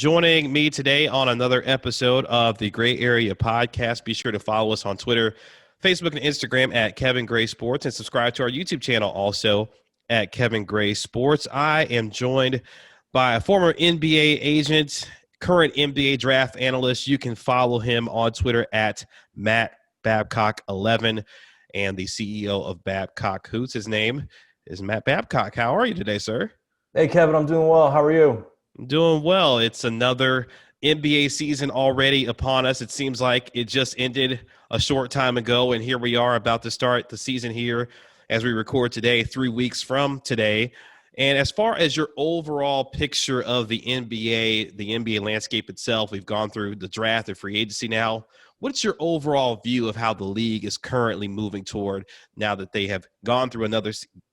Joining me today on another episode of the Gray Area Podcast. Be sure to follow us on Twitter, Facebook, and Instagram at Kevin Gray Sports, and subscribe to our YouTube channel also at Kevin Gray Sports. I am joined by a former NBA agent, current NBA draft analyst. You can follow him on Twitter at Matt Babcock11, and the CEO of Babcock Hoots. His name is Matt Babcock. How are you today, sir? Hey, Kevin, I'm doing well. How are you? I'm doing well. It's another NBA season already upon us. It seems like it just ended a short time ago, and here we are about to start the season here as we record today, 3 weeks from today. And as far as your overall picture of the NBA landscape itself, we've gone through the draft and free agency now. What's your overall view of how the league is currently moving toward now that they have gone through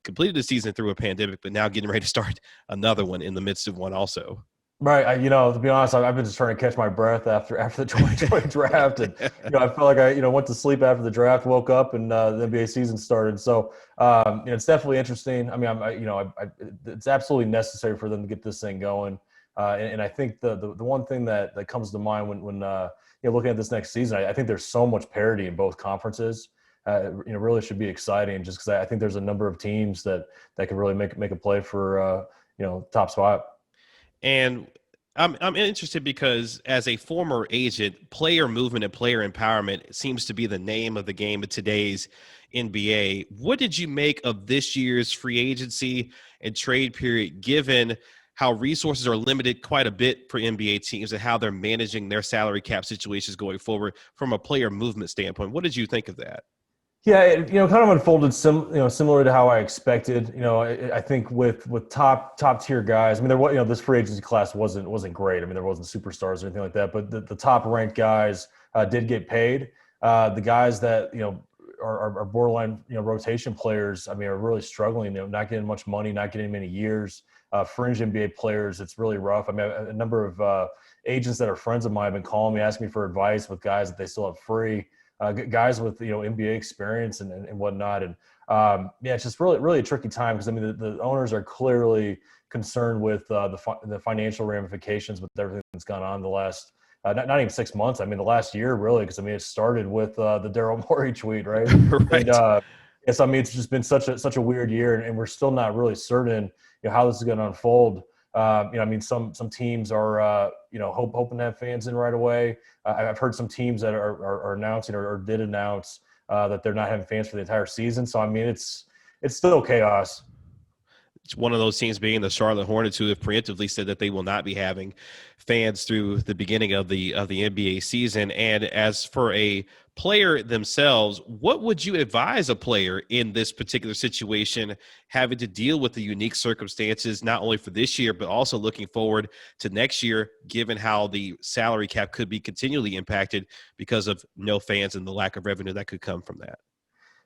completed the season through a pandemic, but now getting ready to start another one in the midst of one also? Right. To be honest, I've been just trying to catch my breath after the 2020 draft. And, I felt like I went to sleep after the draft, woke up, and the NBA season started. So, it's definitely interesting. I mean, it's absolutely necessary for them to get this thing going. And I think the one thing that comes to mind when looking at this next season, I think there's so much parity in both conferences. Really should be exciting just because I think there's a number of teams that can really make a play for top spot. And I'm interested because as a former agent, player movement and player empowerment seems to be the name of the game of today's NBA. What did you make of this year's free agency and trade period, given how resources are limited quite a bit for NBA teams and how they're managing their salary cap situations going forward from a player movement standpoint? What did you think of that? Yeah, it kind of unfolded similar to how I expected. I think with top tier guys. I mean, this free agency class wasn't great. I mean, there wasn't superstars or anything like that. But the top ranked guys did get paid. The guys that are borderline rotation players. I mean, are really struggling. Not getting much money, not getting many years. Fringe NBA players, it's really rough. I mean, a number of agents that are friends of mine have been calling me, asking me for advice with guys that they still have free. Guys with NBA experience and whatnot, and it's just really a tricky time because I mean the owners are clearly concerned with the financial ramifications with everything that's gone on the last not even 6 months. I mean the last year really, because I mean it started with the Daryl Morey tweet, right? Right. And yes, I mean it's just been such a weird year, and we're still not really certain how this is going to unfold. I mean, some teams are, hoping to have fans in right away. I've heard some teams that are announcing or did announce that they're not having fans for the entire season. So, I mean, it's still chaos. It's one of those teams being the Charlotte Hornets, who have preemptively said that they will not be having fans through the beginning of the NBA season. And as for a player themselves, what would you advise a player in this particular situation, having to deal with the unique circumstances, not only for this year, but also looking forward to next year, given how the salary cap could be continually impacted because of no fans and the lack of revenue that could come from that?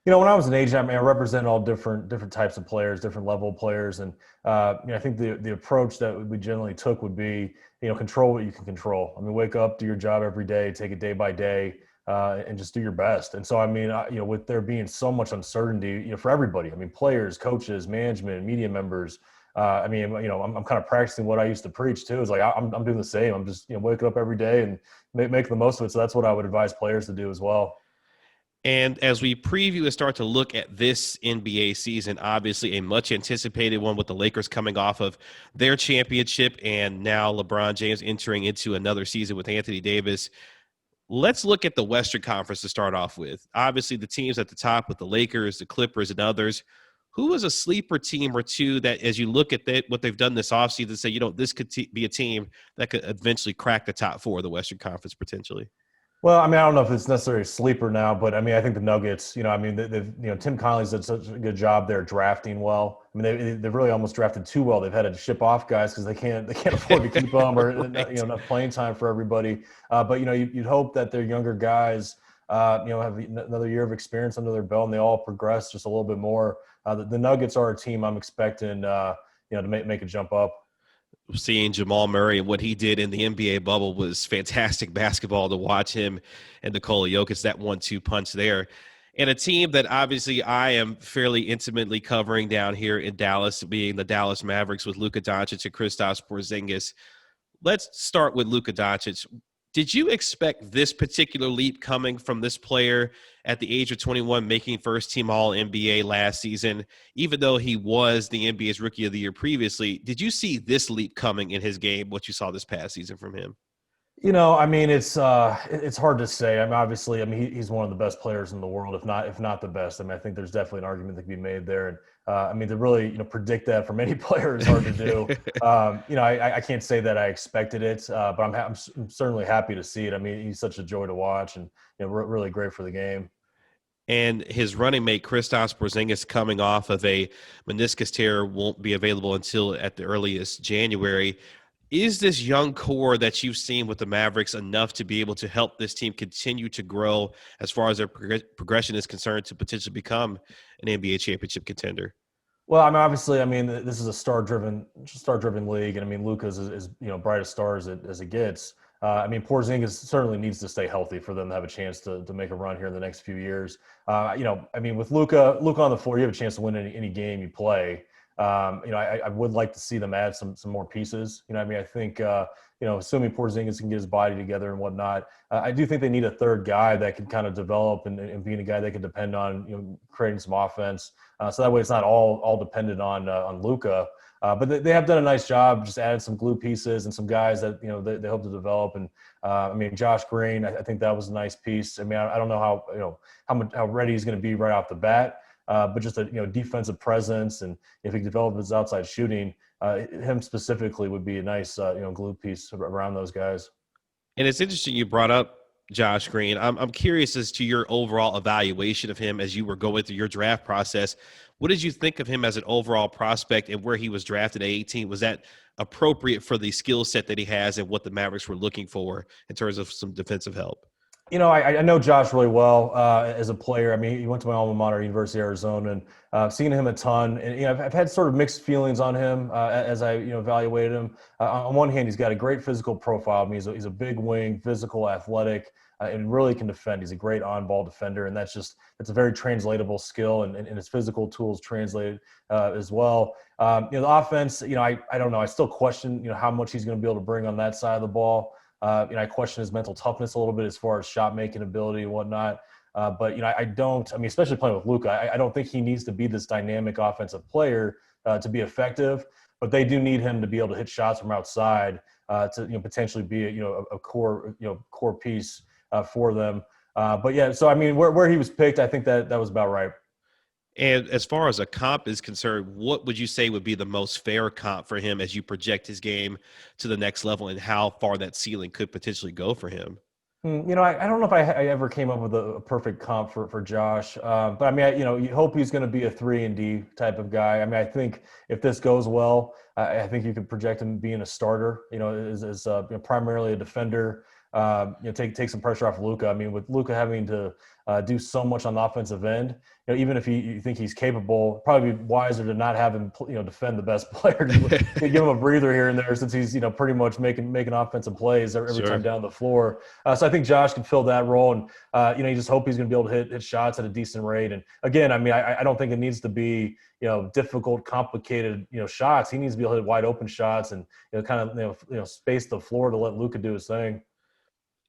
When I was an agent, I mean, I represented all different types of players, different level players, and I think the approach that we generally took would be, control what you can control. I mean, wake up, do your job every day, take it day by day, and just do your best. And so, I mean, with there being so much uncertainty, for everybody, I mean, players, coaches, management, media members. I'm kind of practicing what I used to preach too. It's like I'm doing the same. I'm just waking up every day and make the most of it. So that's what I would advise players to do as well. And as we preview and start to look at this NBA season, obviously a much anticipated one with the Lakers coming off of their championship and now LeBron James entering into another season with Anthony Davis. Let's look at the Western Conference to start off with. Obviously, the teams at the top with the Lakers, the Clippers, and others. Who is a sleeper team or two that, as you look at what they've done this offseason, say, this could be a team that could eventually crack the top four of the Western Conference potentially? Well, I mean, I don't know if it's necessarily a sleeper now, but I mean, I think the Nuggets, they've Tim Connelly's done such a good job there drafting well. I mean, they've really almost drafted too well. They've had to ship off guys because they can't afford to keep them or Right. Enough playing time for everybody. But you'd hope that their younger guys, have another year of experience under their belt and they all progress just a little bit more. The Nuggets are a team I'm expecting, to make a jump up. Seeing Jamal Murray and what he did in the NBA bubble was fantastic basketball to watch him and Nikola Jokic, that 1-2 punch there. And a team that obviously I am fairly intimately covering down here in Dallas, being the Dallas Mavericks with Luka Doncic and Kristaps Porzingis. Let's start with Luka Doncic. Did you expect this particular leap coming from this player at the age of 21, making first team All NBA last season, even though he was the NBA's Rookie of the Year previously? Did you see this leap coming in his game, what you saw this past season from him? I mean, it's hard to say. I mean, obviously, I mean, he's one of the best players in the world, if not the best. I mean, I think there's definitely an argument that can be made there. And I mean, to really predict that from any player is hard to do. I can't say that I expected it, but I'm certainly happy to see it. I mean, he's such a joy to watch, and really great for the game. And his running mate, Kristaps Porzingis, coming off of a meniscus tear, won't be available until at the earliest January. Is this young core that you've seen with the Mavericks enough to be able to help this team continue to grow as far as their progression is concerned to potentially become an NBA championship contender? Well, I mean, obviously, I mean, this is a star-driven league, and I mean, Luka's is bright as star as it gets. I mean, Porzingis certainly needs to stay healthy for them to have a chance to make a run here in the next few years. I mean, with Luka on the floor, you have a chance to win any game you play. I would like to see them add some more pieces. I mean, I think assuming Porzingis can get his body together and whatnot, I do think they need a third guy that can kind of develop and being a guy they can depend on, creating some offense. So that way, it's not all dependent on Luka. But they have done a nice job, just added some glue pieces and some guys that they hope to develop. And I mean, Josh Green, I think that was a nice piece. I mean, I don't know how ready he's going to be right off the bat. But just a defensive presence, and if he develops his outside shooting, him specifically would be a nice glue piece around those guys. And it's interesting you brought up Josh Green. I'm curious as to your overall evaluation of him as you were going through your draft process. What did you think of him as an overall prospect and where he was drafted at 18? Was that appropriate for the skill set that he has and what the Mavericks were looking for in terms of some defensive help? I know Josh really well as a player. I mean, he went to my alma mater, University of Arizona, and I've seen him a ton. And I've had sort of mixed feelings on him as I evaluated him. On one hand, he's got a great physical profile. I mean, he's a big wing, physical, athletic, and really can defend. He's a great on-ball defender, and that's a very translatable skill, and his physical tools translate as well. The offense, I don't know. I still question how much he's going to be able to bring on that side of the ball. I question his mental toughness a little bit as far as shot making ability and whatnot. But I don't. I mean, especially playing with Luka, I don't think he needs to be this dynamic offensive player to be effective. But they do need him to be able to hit shots from outside to potentially be a core piece for them. But yeah, so I mean, where he was picked, I think that was about right. And as far as a comp is concerned, what would you say would be the most fair comp for him as you project his game to the next level and how far that ceiling could potentially go for him? I don't know if I ever came up with a perfect comp for Josh, but I mean, you hope he's going to be a 3-and-D type of guy. I mean, I think if this goes well, I think you could project him being a starter. As primarily a defender. Take some pressure off Luka. I mean, with Luka having to do so much on the offensive end, even if you think he's capable, probably be wiser to not have him, defend the best player, to give him a breather here and there, since he's, pretty much making offensive plays every Sure. time down the floor. So I think Josh can fill that role, and you just hope he's going to be able to hit shots at a decent rate. And again, I mean, I don't think it needs to be difficult, complicated shots. He needs to be able to hit wide open shots and kind of space the floor to let Luka do his thing.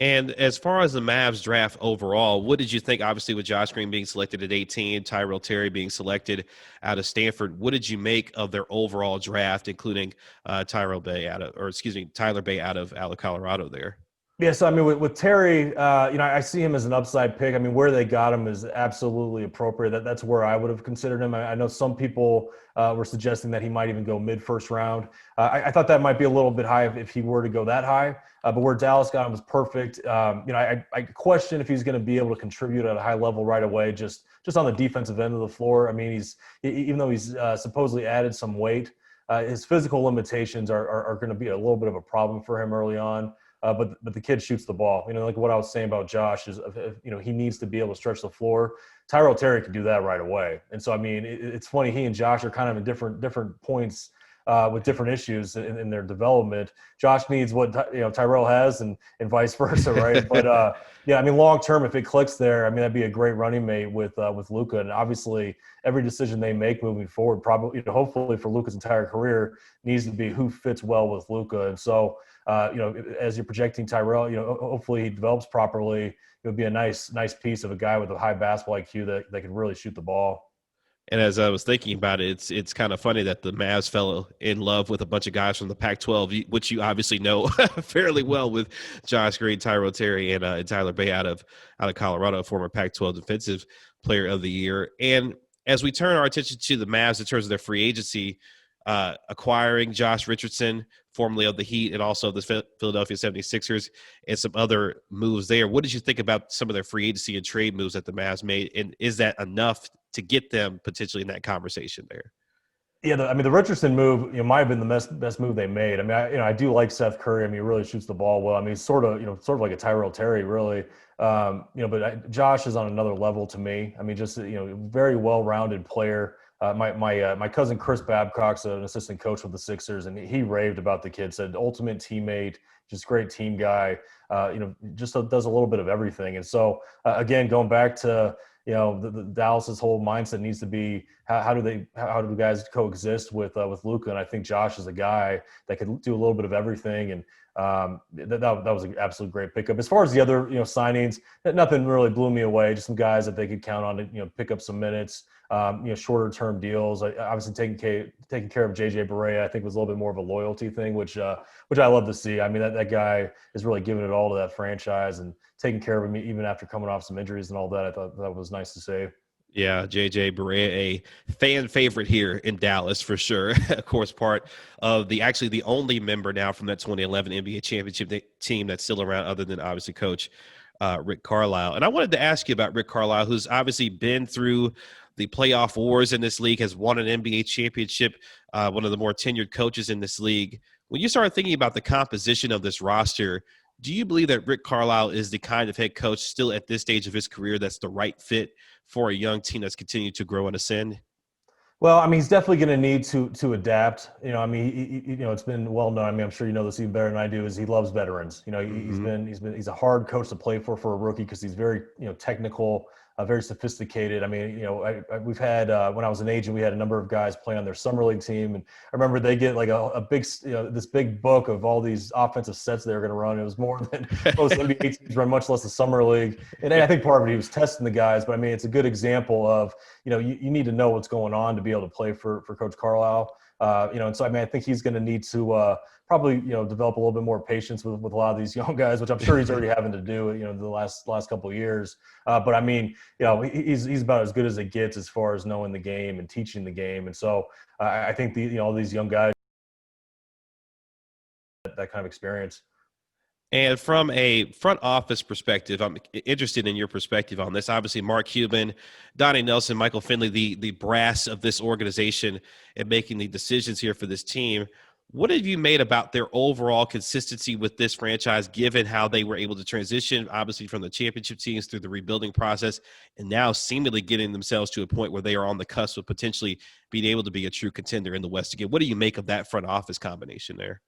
And as far as the Mavs draft overall, what did you think? Obviously, with Josh Green being selected at 18, Tyrell Terry being selected out of Stanford, what did you make of their overall draft, including Tyler Bay out of Colorado there? Yeah, so I mean, with Terry, I see him as an upside pick. I mean, where they got him is absolutely appropriate. That's where I would have considered him. I know some people were suggesting that he might even go mid-first round. I thought that might be a little bit high if he were to go that high. But where Dallas got him was perfect. I question if he's going to be able to contribute at a high level right away, just on the defensive end of the floor. I mean, even though he's supposedly added some weight, his physical limitations are going to be a little bit of a problem for him early on. But the kid shoots the ball. Like what I was saying about Josh is, he needs to be able to stretch the floor. Tyrell Terry can do that right away. And so, I mean, it's funny. He and Josh are kind of in different points with different issues in their development. Josh needs what Tyrell has, and vice versa, right? But yeah, I mean, long term, if it clicks there, I mean, that'd be a great running mate with Luka. And obviously, every decision they make moving forward, probably hopefully for Luka's entire career, needs to be who fits well with Luka. And so, as you're projecting Tyrell, hopefully he develops properly. It would be a nice piece of a guy with a high basketball IQ that can really shoot the ball. And as I was thinking about it, it's kind of funny that the Mavs fell in love with a bunch of guys from the Pac-12, which you obviously know fairly well, with Josh Green, Tyrell Terry, and Tyler Bay out of Colorado, former Pac-12 Defensive Player of the Year. And as we turn our attention to the Mavs in terms of their free agency, acquiring Josh Richardson, formerly of the Heat, and also the Philadelphia 76ers, and some other moves there. What did you think about some of their free agency and trade moves that the Mavs made, and is that enough to get them potentially in that conversation there? Yeah, the Richardson move, might have been the best move they made. I mean, I do like Seth Curry. I mean, he really shoots the ball well. I mean, he's sort of like a Tyrell Terry, really. But Josh is on another level to me. I mean, just very well-rounded player. My cousin Chris Babcock's an assistant coach with the Sixers, and he raved about the kid. Said ultimate teammate, just great team guy. Just does a little bit of everything. And so again, going back to the Dallas's whole mindset needs to be how do guys coexist with Luka, and I think Josh is a guy that could do a little bit of everything, and that was an absolute great pickup. As far as the other signings, nothing really blew me away. Just some guys that they could count on to pick up some minutes. Shorter term deals. Obviously taking care of JJ Barea, I think, was a little bit more of a loyalty thing, which I love to see. I mean, that guy is really giving it all to that franchise and taking care of him even after coming off some injuries and all that. I thought that was nice to see. Yeah, JJ Barea, a fan favorite here in Dallas for sure. Of course, part of the only member now from that 2011 NBA championship team that's still around, other than obviously Coach Rick Carlisle. And I wanted to ask you about Rick Carlisle, who's obviously been through the playoff wars in this league, has won an NBA championship, one of the more tenured coaches in this league. When you start thinking about the composition of this roster, do you believe that Rick Carlisle is the kind of head coach still at this stage of his career that's the right fit for a young team that's continued to grow and ascend? Well, I mean, he's definitely going to need to adapt. I mean, it's been well known. I mean, I'm sure you know this even better than I do. Is he loves veterans. He's a hard coach to play for a rookie because he's very technical, very sophisticated. I mean, we've had when I was an agent, we had a number of guys play on their summer league team, and I remember they get like a big this big book of all these offensive sets they were going to run. It was more than most NBA teams run, much less the summer league. And I think part of it, he was testing the guys. But I mean, it's a good example of you need to know what's going on to be able to play for Coach Carlisle. And so I mean, I think he's going to need to probably develop a little bit more patience with a lot of these young guys, which I'm sure he's already having to do the last couple of years. But I mean, he's about as good as it gets as far as knowing the game and teaching the game. And so I think all these young guys that kind of experience. And from a front office perspective, I'm interested in your perspective on this. Obviously, Mark Cuban, Donnie Nelson, Michael Finley, the brass of this organization and making the decisions here for this team. What have you made about their overall consistency with this franchise, given how they were able to transition, obviously, from the championship teams through the rebuilding process, and now seemingly getting themselves to a point where they are on the cusp of potentially being able to be a true contender in the West again? What do you make of that front office combination there?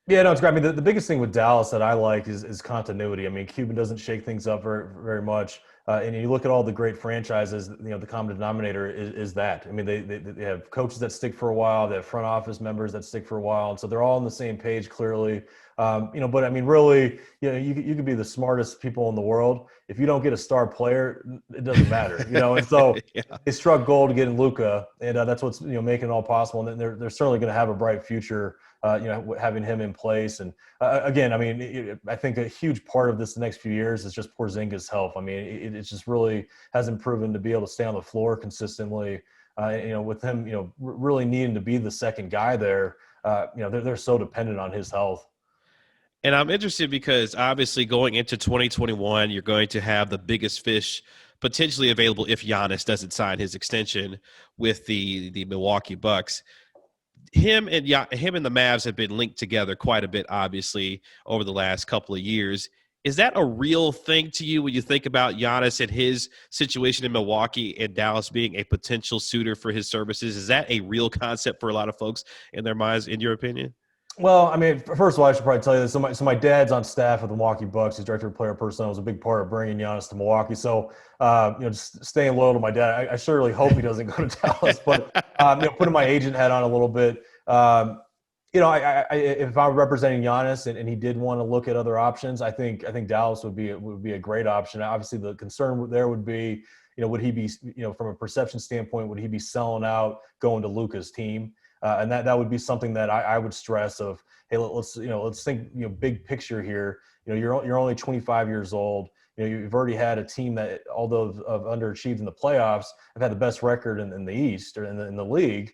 Yeah, no, it's great. I mean, the biggest thing with Dallas that I like is continuity. I mean, Cuban doesn't shake things up very, very much. And you look at all the great franchises, the common denominator is that. I mean, they have coaches that stick for a while. They have front office members that stick for a while. And so they're all on the same page, clearly. But I mean, really, you could be the smartest people in the world. If you don't get a star player, it doesn't matter, And so Yeah. they struck gold to get in Luka, and that's what's making it all possible. And they're certainly going to have a bright future. Having him in place. And again, I mean, I think a huge part of this the next few years is just Porzingis' health. I mean, it just really hasn't proven to be able to stay on the floor consistently. With him, really needing to be the second guy there, they're so dependent on his health. And I'm interested because obviously going into 2021, you're going to have the biggest fish potentially available if Giannis doesn't sign his extension with the Milwaukee Bucks. Him and the Mavs have been linked together quite a bit, obviously, over the last couple of years. Is that a real thing to you when you think about Giannis and his situation in Milwaukee and Dallas being a potential suitor for his services? Is that a real concept for a lot of folks in their minds, in your opinion? Well, I mean, first of all, I should probably tell you this. So my dad's on staff with the Milwaukee Bucks. He's director of player personnel. Was a big part of bringing Giannis to Milwaukee. So, just staying loyal to my dad. I surely hope he doesn't go to Dallas. But, putting my agent hat on a little bit, If I'm representing Giannis and he did want to look at other options, I think Dallas would be a great option. Obviously, the concern there would be, would he be, from a perception standpoint, would he be selling out going to Luka's team? And that would be something that I would stress of, hey, let's think, big picture here. You're only 25 years old. You've already had a team that, although have underachieved in the playoffs, have had the best record in the East or in the league.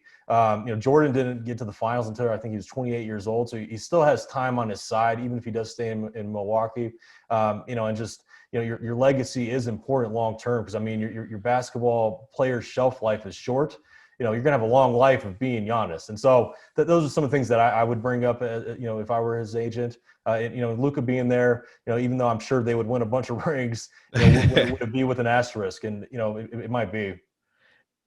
Jordan didn't get to the finals until I think he was 28 years old. So he still has time on his side, even if he does stay in Milwaukee. And just, your legacy is important long term, because I mean your basketball player's shelf life is short. You're going to have a long life of being Giannis. And so those are some of the things that I would bring up, if I were his agent. Luka being there, even though I'm sure they would win a bunch of rings, would it be with an asterisk? And, it might be.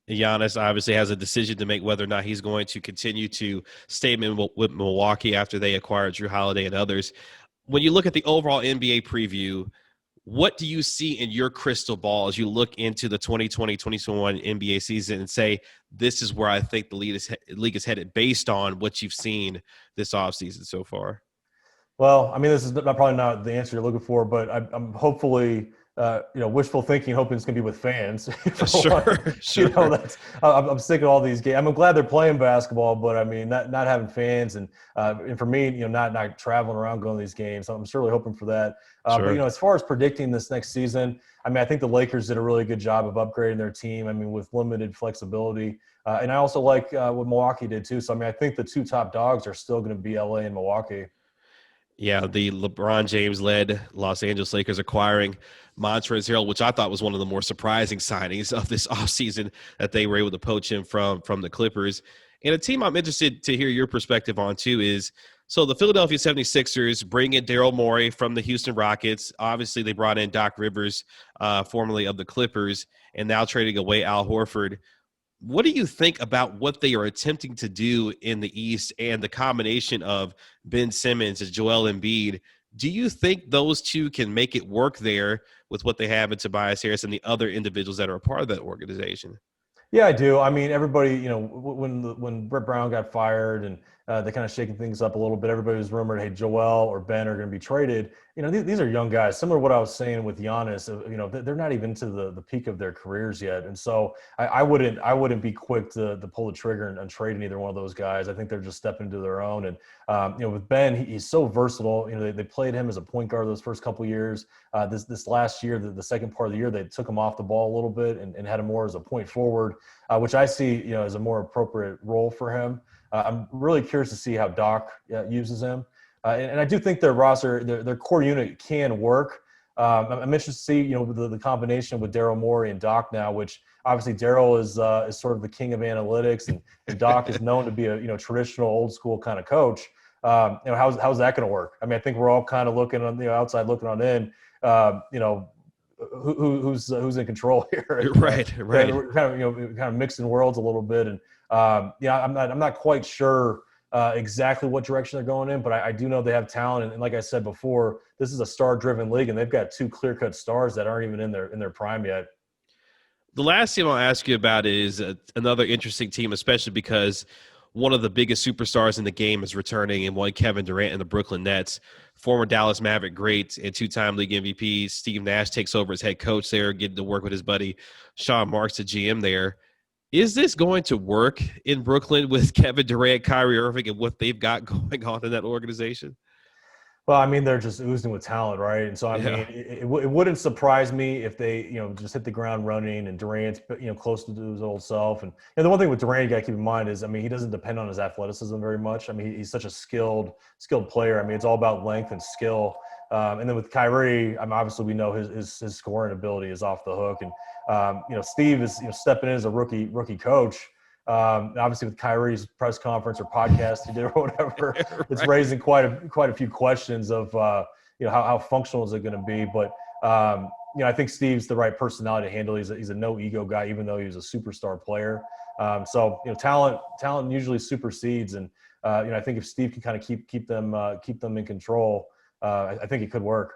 Giannis obviously has a decision to make whether or not he's going to continue to stay with Milwaukee after they acquired Drew Holiday and others. When you look at the overall NBA preview, what do you see in your crystal ball as you look into the 2020-2021 NBA season and say, this is where I think the league is headed based on what you've seen this offseason so far? Well, I mean, this is probably not the answer you're looking for, but I'm hopefully, wishful thinking, hoping it's going to be with fans. Sure. I'm sick of all these games. I'm glad they're playing basketball, but I mean, not having fans and for me, not traveling around going to these games. I'm certainly hoping for that. Sure. But as far as predicting this next season, I mean, I think the Lakers did a really good job of upgrading their team. I mean, with limited flexibility, and I also like what Milwaukee did too. So I mean, I think the two top dogs are still going to be LA and Milwaukee. Yeah, the LeBron James-led Los Angeles Lakers acquiring Montrezl Harrell, which I thought was one of the more surprising signings of this offseason, that they were able to poach him from the Clippers. And a team I'm interested to hear your perspective on, too, is so the Philadelphia 76ers bring in Daryl Morey from the Houston Rockets. Obviously, they brought in Doc Rivers, formerly of the Clippers, and now trading away Al Horford. What do you think about what they are attempting to do in the East and the combination of Ben Simmons and Joel Embiid? Do you think those two can make it work there with what they have in Tobias Harris and the other individuals that are a part of that organization? Yeah, I do. I mean, everybody, when Brett Brown got fired and they kind of shaking things up a little bit, everybody was rumored, hey, Joel or Ben are going to be traded. These are young guys. Similar to what I was saying with Giannis, they're not even to the peak of their careers yet. And so I wouldn't be quick to pull the trigger and trade either one of those guys. I think they're just stepping into their own. And, with Ben, he's so versatile. They played him as a point guard those first couple of years. This last year, the second part of the year, they took him off the ball a little bit and had him more as a point forward, which I see, as a more appropriate role for him. I'm really curious to see how Doc uses him. And I do think their roster, their core unit can work. I'm interested to see, the combination with Daryl Morey and Doc now, which obviously Daryl is sort of the king of analytics, and Doc is known to be a traditional old school kind of coach. How's that going to work? I mean, I think we're all kind of looking on the outside, looking on in. Who's in control here? Right. We're kind of mixing worlds a little bit, and I'm not quite sure exactly what direction they're going in, but I do know they have talent, and like I said before, this is a star-driven league, and they've got two clear-cut stars that aren't even in their prime yet. The last team I'll ask you about is another interesting team, especially because one of the biggest superstars in the game is returning, and one Kevin Durant and the Brooklyn Nets. Former Dallas Maverick great and two-time league MVP Steve Nash takes over as head coach there, getting to work with his buddy Sean Marks, the GM there. Is this going to work in Brooklyn with Kevin Durant, Kyrie Irving, and what they've got going on in that organization? Well, I mean, they're just oozing with talent, right? And so, I mean, it wouldn't surprise me if they, just hit the ground running and Durant's, close to his old self. And the one thing with Durant you got to keep in mind is, I mean, he doesn't depend on his athleticism very much. I mean, he's such a skilled player. I mean, it's all about length and skill. And then with Kyrie, I mean, obviously we know his scoring ability is off the hook. And, Steve is, stepping in as a rookie coach. Obviously with Kyrie's press conference or podcast he did or whatever, it's raising quite a few questions of how functional is it going to be. But I think Steve's the right personality to handle. He's a no ego guy, even though he was a superstar player. So talent usually supersedes, and I think if Steve can kind of keep them in control, I think it could work.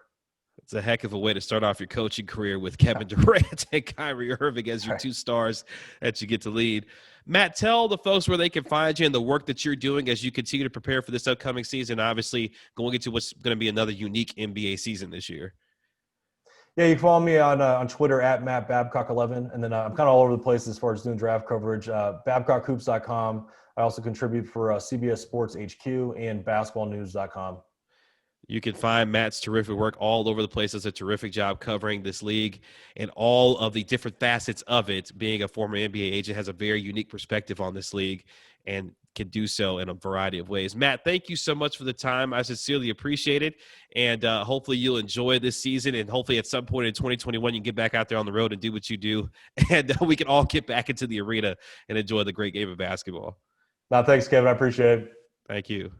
It's a heck of a way to start off your coaching career with Kevin Durant and Kyrie Irving as your two stars that you get to lead. Matt, tell the folks where they can find you and the work that you're doing as you continue to prepare for this upcoming season, obviously going into what's going to be another unique NBA season this year. Yeah, you can follow me on Twitter at Matt Babcock11, and then I'm kind of all over the place as far as doing draft coverage. BabcockHoops.com. I also contribute for CBS Sports HQ and BasketballNews.com. You can find Matt's terrific work all over the place. Does a terrific job covering this league and all of the different facets of it. Being a former NBA agent, has a very unique perspective on this league and can do so in a variety of ways. Matt, thank you so much for the time. I sincerely appreciate it. And hopefully you'll enjoy this season. And hopefully at some point in 2021, you can get back out there on the road and do what you do. And we can all get back into the arena and enjoy the great game of basketball. No, thanks, Kevin. I appreciate it. Thank you.